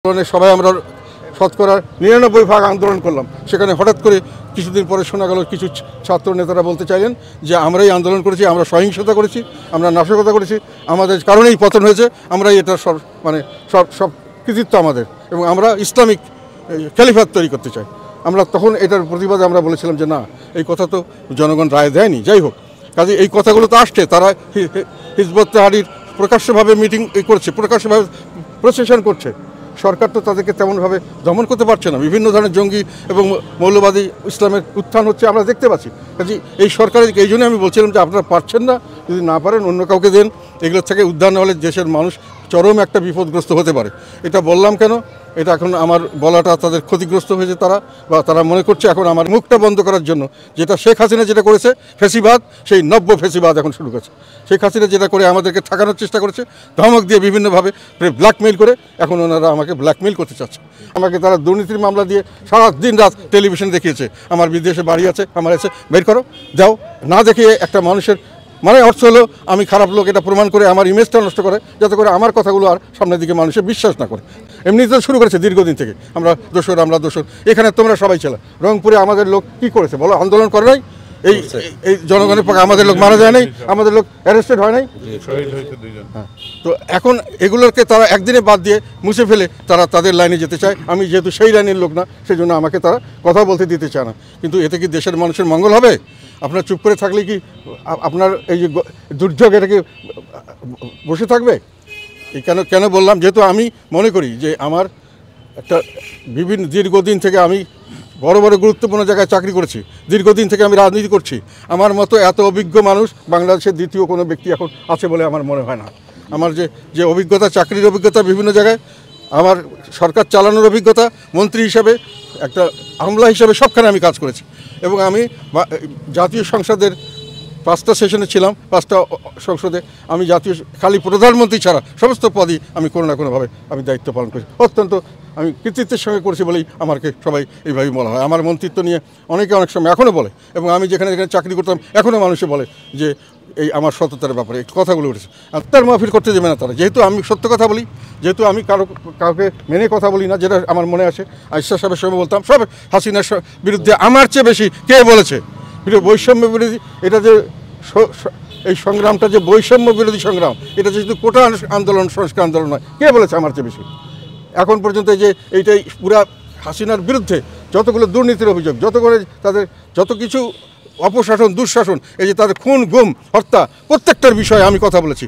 সবাই আমরা শতকরা ৯৯% আন্দোলন করলাম। সেখানে হঠাৎ করে কিছুদিন পরে শোনা গেল কিছু ছাত্র নেতারা বলতে চাইলেন যে আমরাই আন্দোলন করেছি, আমরা সহিংসতা করেছি, আমরা নাশকতা করেছি, আমাদের কারণেই পতন হয়েছে, আমরাই এটা সব কৃতিত্ব আমাদের, এবং আমরা ইসলামিক ক্যালিফাত তৈরি করতে চাই। আমরা তখন এটার প্রতিবাদে আমরা বলেছিলাম যে না, এই কথা তো জনগণ রায় দেয়নি। যাই হোক, কাজে এই কথাগুলো তো আসছে, তারা হিজবুত তাহরীর প্রকাশ্যভাবে মিটিং করছে, প্রকাশ্যভাবে প্রসেশন করছে। সরকার তো তাদেরকে তেমনভাবে দমন করতে পারছে না। বিভিন্ন ধরনের জঙ্গি এবং মৌলবাদী ইসলামের উত্থান হচ্ছে, আমরা দেখতে পাচ্ছি। কাজে এই সরকারের এই জন্যই আমি বলছিলাম যে আপনারা পারছেন না, যদি না পারেন অন্য কাউকে দেন। এগুলোর থেকে উদ্ধার না হলে দেশের মানুষ চরম একটা বিপদগ্রস্ত হতে পারে। এটা বললাম কেন, এটা এখন আমার বলাটা তাদের ক্ষতিগ্রস্ত হয়েছে তারা মনে করছে এখন আমার মুখটা বন্ধ করার জন্য, যেটা শেখ হাসিনা যেটা করেছে ফেসিবাদ, সেই নব্য ফেসিবাদ এখন শুরু করেছে। শেখ হাসিনা যেটা করে আমাদেরকে ঠকানোর চেষ্টা করেছে, ধমক দিয়ে বিভিন্নভাবে ব্ল্যাকমেইল করে, এখন ওনারা আমাকে ব্ল্যাকমেইল করতে চাচ্ছে। আমাকে তারা দুর্নীতির মামলা দিয়ে সারা দিন রাত টেলিভিশন দেখিয়েছে। আমার বিদেশে বাড়ি আছে, আমার এসে বের করো, দাও, না দেখিয়ে একটা মানুষের মানে অর্থ হলো আমি খারাপ লোক, এটা প্রমাণ করে আমার ইমেজটা নষ্ট করে, যাতে করে আমার কথাগুলো আর সামনের দিকে মানুষের বিশ্বাস না করে। এমনিতে শুরু করেছে দীর্ঘদিন থেকে, আমরা দোষর। এখানে তোমরা সবাই ছিল, রংপুরে আমাদের লোক কি করেছে বলো? আন্দোলন করে নাই? এই জনগণের পক্ষে আমাদের লোক মারা যায় নাই, আমাদের লোক অ্যারেস্টেড হয় নাই। হ্যাঁ, তো এখন এগুলোকে তারা একদিনে বাদ দিয়ে মুছে ফেলে তারা তাদের লাইনে যেতে চায়। আমি যেহেতু সেই লাইনের লোক না, সেই জন্য আমাকে তারা কথা বলতে দিতে চায় না। কিন্তু এতে কি দেশের মানুষের মঙ্গল হবে? আপনার চুপ করে থাকলে কি আপনার এই যে দুর্যোগ, এটাকে বসে থাকবে? এই কেন বললাম, যেহেতু আমি মনে করি যে আমার একটা দীর্ঘদিন থেকে আমি বড় গুরুত্বপূর্ণ জায়গায় চাকরি করেছি, দীর্ঘদিন থেকে আমি রাজনীতি করছি। আমার মতো এত অভিজ্ঞ মানুষ বাংলাদেশের দ্বিতীয় কোনো ব্যক্তি এখন আছে বলে আমার মনে হয় না। আমার যে অভিজ্ঞতা, চাকরির অভিজ্ঞতা, বিভিন্ন জায়গায় আমার সরকার চালানোর অভিজ্ঞতা, মন্ত্রী হিসাবে, একটা আমলা হিসাবে, সবখানে আমি কাজ করেছি। এবং আমি জাতীয় সংসদের 5টা সেশনে ছিলাম, 5টা সংসদে আমি খালি প্রধানমন্ত্রী ছাড়া সমস্ত পদই আমি কোনো না কোনোভাবে আমি দায়িত্ব পালন করেছি। অত্যন্ত আমি কৃতিত্বের সঙ্গে করেছি বলেই আমাকে সবাই এইভাবেই বলা হয়। আমার মন্ত্রিত্ব নিয়ে অনেকে অনেক সময় এখনও বলে, এবং আমি যেখানে চাকরি করতাম এখনও মানুষে বলে যে এই আমার সততার ব্যাপারে এই কথাগুলো উঠেছে। আর তার মাহফিল করতে দেবে না তারা, যেহেতু আমি সত্য কথা বলি, যেহেতু আমি কাউকে মেনে কথা বলি না, যেটা আমার মনে আসে। আইসা সাহেবের সময় বলতাম সব হাসিনার বিরুদ্ধে, আমার চেয়ে বেশি কে বলেছে বৈষম্য বিরোধী, এটা যে এই সংগ্রামটা যে বৈষম্য বিরোধী সংগ্রাম, এটা যেহেতু কোটা আন্দোলন, সংস্কার আন্দোলন নয়, কে বলেছে আমার চেয়ে বেশি? এখন পর্যন্ত যে এইটাই পুরা হাসিনার বিরুদ্ধে যতগুলো দুর্নীতির অভিযোগ, তাদের যত কিছু অপশাসন, দুঃশাসন, এই যে তাদের খুন, গুম, হত্যা, প্রত্যেকটার বিষয়ে আমি কথা বলেছি।